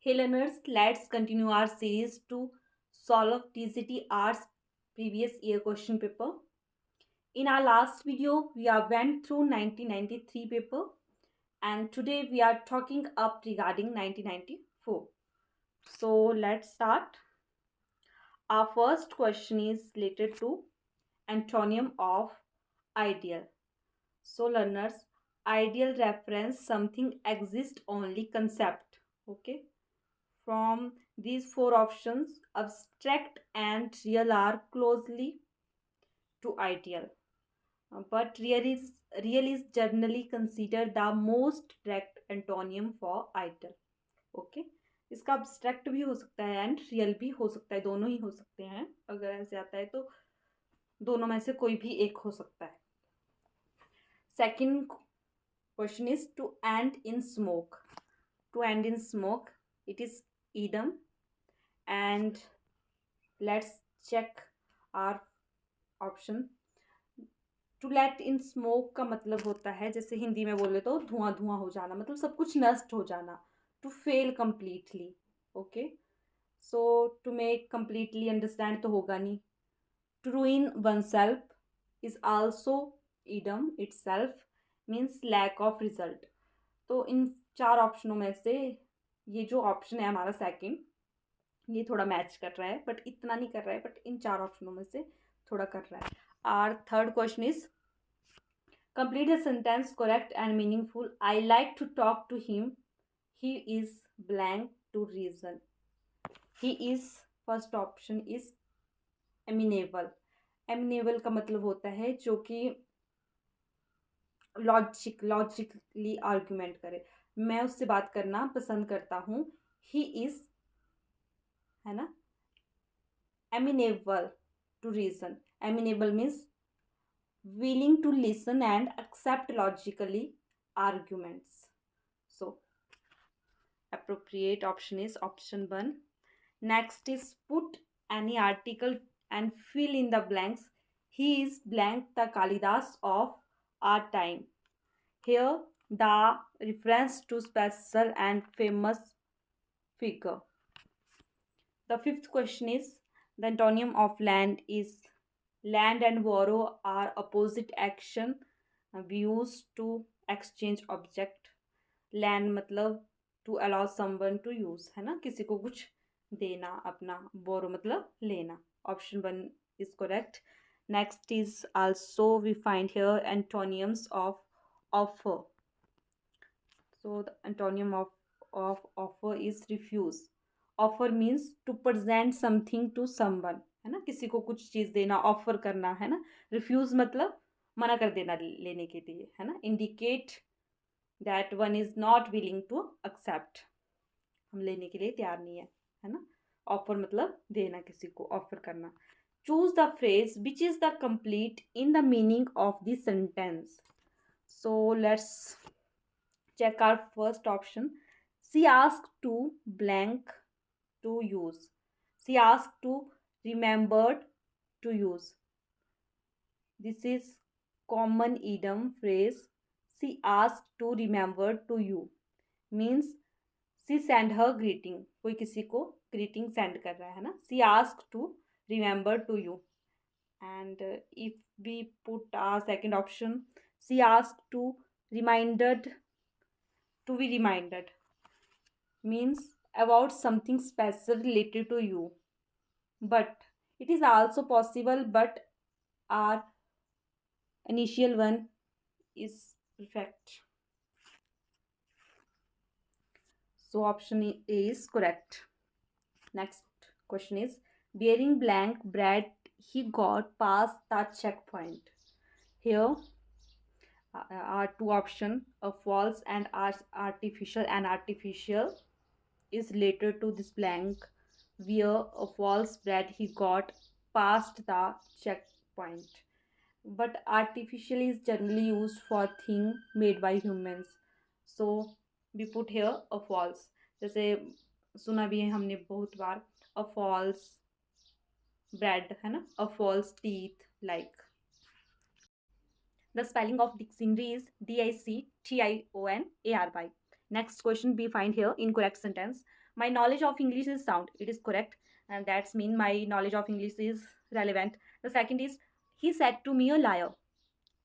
Hey learners, let's continue our series to solve TCT Arts previous year question paper. In our last video, we are went through 1993 paper and today we are talking up regarding 1994. So let's start. Our first question is related to antonym of ideal. So learners, ideal reference something exist only concept. Okay. From these four options, abstract and real are closely to ideal, but real is generally considered the most direct antonym for ideal. Okay इसका abstract भी हो सकता है and real भी हो सकता है, दोनों ही हो सकते हैं. अगर ऐसे आता है तो दोनों में से कोई भी एक हो सकता है. Second question is to end in smoke. To end in smoke it is idiom. And let's check our option. To let in smoke का मतलब होता है, जैसे हिंदी में बोले तो धुआं धुआं हो जाना, मतलब सब कुछ नष्ट हो जाना. To fail completely. Okay so to make completely understand तो होगा नहीं. To ruin oneself is also idiom itself, means lack of result. तो इन चार ऑप्शनों में से ये जो ऑप्शन है हमारा सेकंड, ये थोड़ा मैच कर रहा है, बट इतना नहीं कर रहा है, बट इन चार ऑप्शनों में से थोड़ा कर रहा है. Our third question is complete the sentence correct and meaningful. I like to talk to him. He is blank to reason. He is first option is amenable. Amenable का मतलब होता है जो कि लॉजिकली आर्ग्यूमेंट करे. मैं उससे बात करना पसंद करता हूँ. ही इज, है ना, amenable to reason. Amenable means willing to listen and accept logically arguments. So appropriate option is option 1. Next is put any article and fill in the blanks. He is blank the Kalidas of our time. Here the reference to special and famous figure. The fifth question is the antonym of land is land and borrow are opposite action we use to exchange object. Land मतलब to allow someone to use, है ना, किसी को कुछ देना अपना. borrow मतलब लेना. Option 1 is correct. Next is also we find here antonyms of offer. So the antonym of offer is refuse. Offer means to present something to someone, है ना, किसी को कुछ चीज़ देना, ऑफर करना, है ना. रिफ्यूज मतलब मना कर देना लेने के लिए, है ना. Indicate that one is not willing to accept, हम लेने के लिए तैयार नहीं है ना. ऑफर मतलब देना, किसी को ऑफर करना. Choose the phrase which is the complete in the meaning of the sentence. So let's check our first option. She asked to blank to use. She asked to remembered to use. This is common idiom phrase. She asked to remember to you means she send her greeting. कोई किसी को greeting send कर रहा है ना. She asked to remember to you. And if we put our second option, she asked to reminded to be reminded means about something special related to you. But it is also possible, but our initial one is perfect. So option A is correct. Next question is bearing blank bread he got past the checkpoint. Here are two options, a false and artificial. And artificial is related to this blank where a false bread he got past the checkpoint. But artificial is generally used for thing made by humans. So we put here a false. जैसे सुना भी है हमने बहुत बार, a false bread, है ना, a false teeth like. The spelling of dictionary is DICTIONARY. Next question we find here incorrect sentence. My knowledge of English is sound. It is correct, and that's mean my knowledge of English is relevant. The second is he said to me a liar.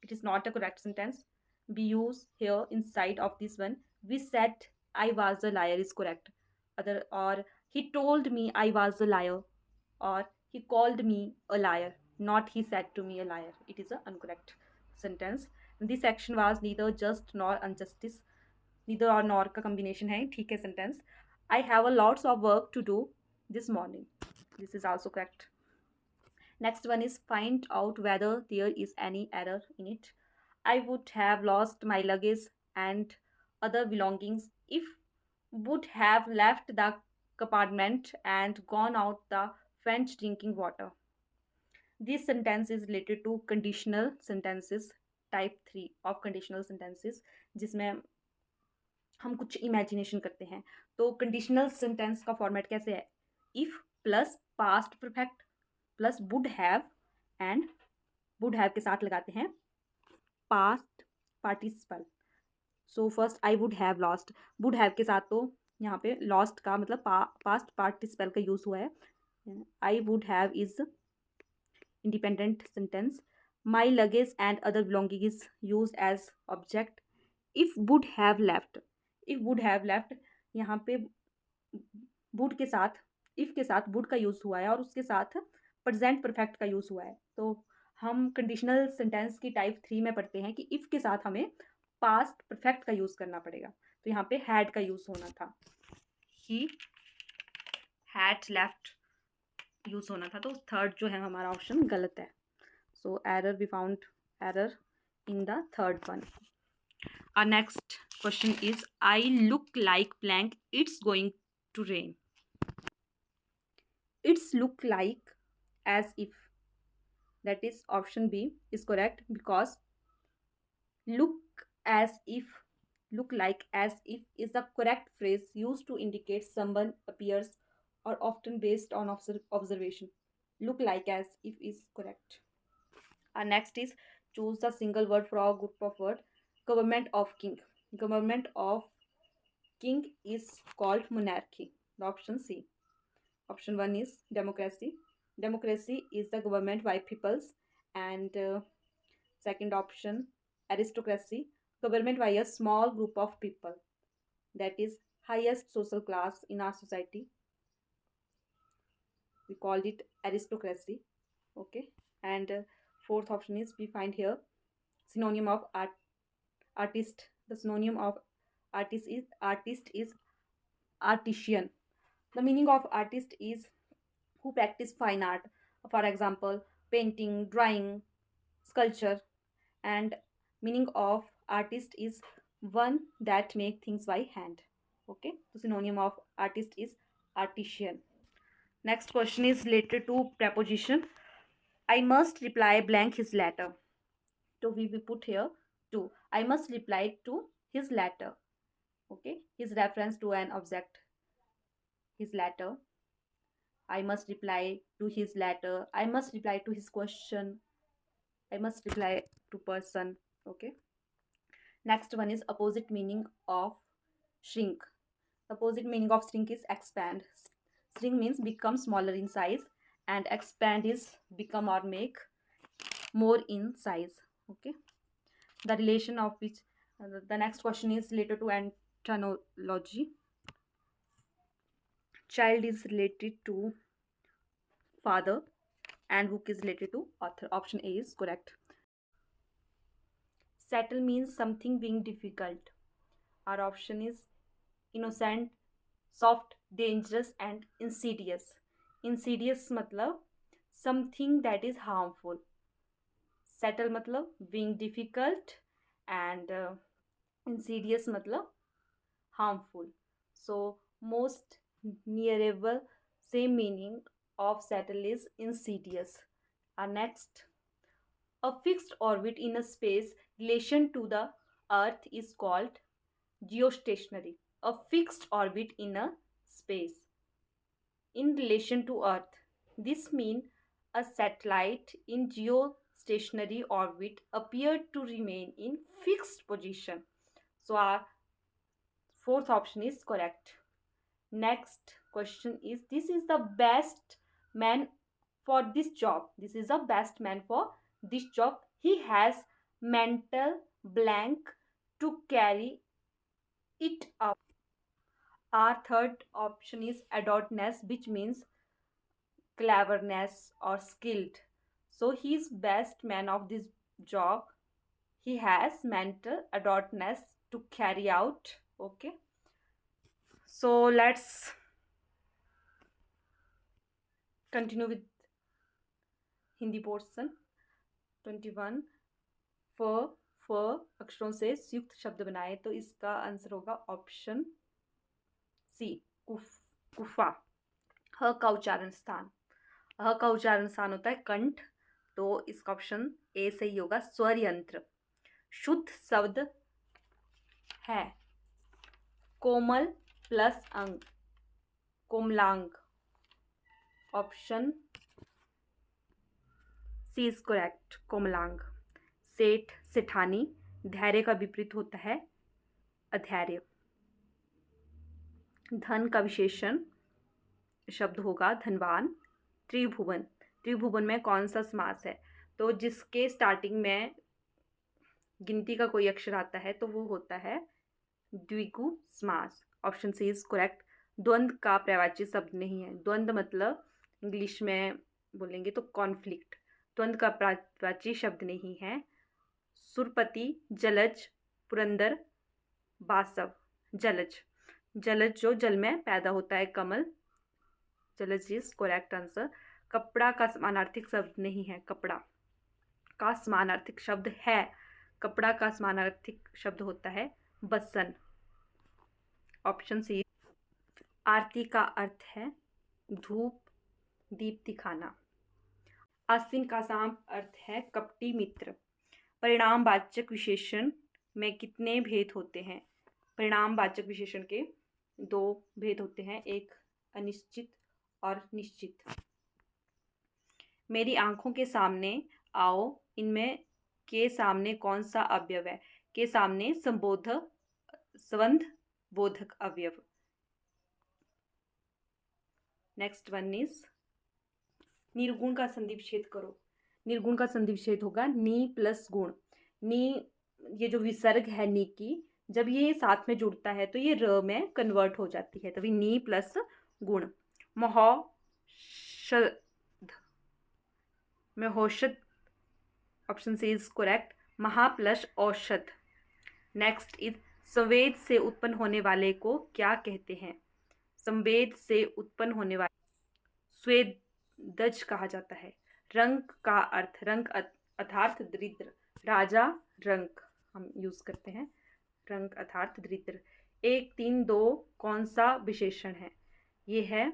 It is not a correct sentence. We use here inside of this one. We said I was a liar is correct. Other or he told me I was a liar, or he called me a liar. Not he said to me a liar. It is a incorrect sentence. This action was neither just nor injustice. Neither or nor का combination है ठीक है sentence. I have a lots of work to do this morning. This is also correct. Next one is find out whether there is any error in it. I would have lost my luggage and other belongings if would have left the compartment and gone out the French drinking water. This sentence is related to conditional sentences type 3 of conditional sentences जिसमें हम कुछ imagination करते हैं. तो conditional sentence का format कैसे है? If plus past perfect plus would have and would have के साथ लगाते हैं past participle. So first I would have lost. Would have के साथ तो यहाँ पे लॉस्ट का मतलब पास्ट पार्टिसिपल का यूज हुआ है. I would have is independent sentence. My luggage and other belonging is use as object. If would have left. If would have left यहाँ पे वुड के साथ इफ के साथ वुड का यूज हुआ है और उसके साथ प्रेजेंट परफेक्ट का यूज हुआ है. तो हम कंडीशनल सेंटेंस की टाइप 3 में पढ़ते हैं कि इफ के साथ हमें पास्ट परफेक्ट का यूज करना पड़ेगा. तो यहाँ पे हैड का यूज होना था. ही हैड लेफ्ट यूज होना था. तो थर्ड जो है हमारा ऑप्शन गलत है. So error we found error in the third one. Our next question is I look like blank. It's going to rain. It's look like as if. That is option B is correct because look as if, look like as if is the correct phrase used to indicate someone appears or often based on observation. Look like as if is correct. Our next is choose the single word for a group of word. Government of king. Government of king is called monarchy. The option C. Option 1 is democracy. Democracy is the government by peoples. And second option, aristocracy. Government by a small group of people. That is highest social class in our society. We called it aristocracy. Okay. And fourth option is we find here synonym of artist. The synonym of artist is artisan. The meaning of artist is who practice fine art. For example, painting, drawing, sculpture. And meaning of artist is one that make things by hand. Okay. The synonym of artist is artisan. Next question is related to preposition. I must reply blank his letter. So we will put here to. I must reply to his letter. Okay. His reference to an object. His letter. I must reply to his letter. I must reply to his question. I must reply to person. Okay. Next one is opposite meaning of shrink. Opposite meaning of shrink is expand. Shrink means become smaller in size, and expand is become or make more in size. Okay. The relation of which the next question is related to antonology. Child is related to father and book is related to author. Option A is correct. Settle means something being difficult. Our option is innocent, soft, dangerous and insidious. Insidious मतलब something that is harmful. Settle मतलब being difficult and insidious मतलब harmful. So most nearable same meaning of settle is insidious. Our next, a fixed orbit in a space relation to the earth is called geostationary. A fixed orbit in a space in relation to earth. This means a satellite in geostationary orbit appeared to remain in fixed position. So our Fourth option is correct. Next question is, this is the best man for this job. This is the best man for this job. He has mental blank to carry it out. Our third option is adroitness, which means cleverness or skilled. So he's best man of this job. He has mental adroitness to carry out. Okay. So let's continue with Hindi portion 21 फ फ अक्षरों से संयुक्त शब्द बनाए, तो इसका answer होगा ऑप्शन सी, कुफा। ह का उच्चारण स्थान, ह का उच्चारण स्थान होता है कंठ, तो इसका ऑप्शन ए सही होगा, स्वर यंत्र। शुद्ध शब्द है कोमल प्लस अंग, कोमलांग। ऑप्शन सी इज करेक्ट, कोमलांग। सेठ सेठानी, धैर्य का विपरीत होता है अधैर्य। धन का विशेषण शब्द होगा धनवान। त्रिभुवन, त्रिभुवन में कौन सा समास है? तो जिसके स्टार्टिंग में गिनती का कोई अक्षर आता है तो वो होता है द्विगु समास। Option C is correct. द्वंद्व का पर्यायवाची शब्द नहीं है। द्वंद्व मतलब इंग्लिश में बोलेंगे तो कॉन्फ्लिक्ट। द्वंद्व का पर्यायवाची शब्द नहीं है। सुरपति, जलज, पुरंदर, बासव। जलज, जलज जो जल में पैदा होता है, कमल। जलज इज करेक्ट आंसर। कपड़ा का समानार्थिक शब्द नहीं है, कपड़ा का समानार्थिक शब्द है। कपड़ा का समानार्थिक शब्द होता है बसन। Option C. आरती का अर्थ है धूप, दीप दिखाना। आस्तीन का साम अर्थ है कपटी मित्र। परिणामवाचक विशेषण में कितने भेद होते हैं? परिणामवाचक विशेषण के दो भेद होते हैं, एक अनिश्चित और निश्चित। मेरी आंखों के सामने आओ, इनमें के सामने कौन सा अवयव है? के सामने संबंध बोधक अवयव। नेक्स्ट वन इज निर्गुण का संधि विच्छेद करो। निर्गुण का संधि विच्छेद होगा नी प्लस गुण। नी, ये जो विसर्ग है नी की, जब ये साथ में जुड़ता है तो ये र में कन्वर्ट हो जाती है, तभी नी प्लस गुण। Mahaushadh, option C is correct. महा प्लस औषध। नेक्स्ट इज संवेद से उत्पन्न होने वाले को क्या कहते हैं? संवेद से उत्पन्न होने वाले स्वेदज कहा जाता है। रंग का अर्थ, रंग अर्थात दरिद्र। राजा रंग हम यूज करते हैं, रंग अर्थात दरिद्र। 1 3 2 कौन सा विशेषण है? ये है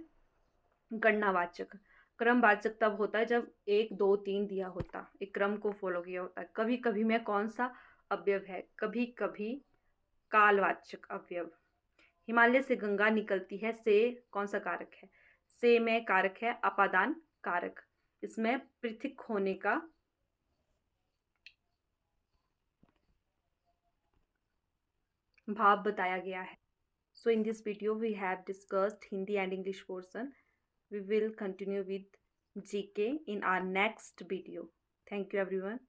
गणनावाचक। क्रमवाचक तब होता है जब 1 2 3 दिया होता, एक क्रम को फॉलो किया होता है। कभी कभी में कौन सा अवयव है? कभी कभी कालवाचक अवयव। हिमालय से गंगा निकलती है, से कौन सा कारक है? से में कारक है अपादान कारक। इसमें पृथक होने का भाव बताया गया है। So in this video we have discussed Hindi and English portion. We will continue with GK in our next video. Thank you everyone.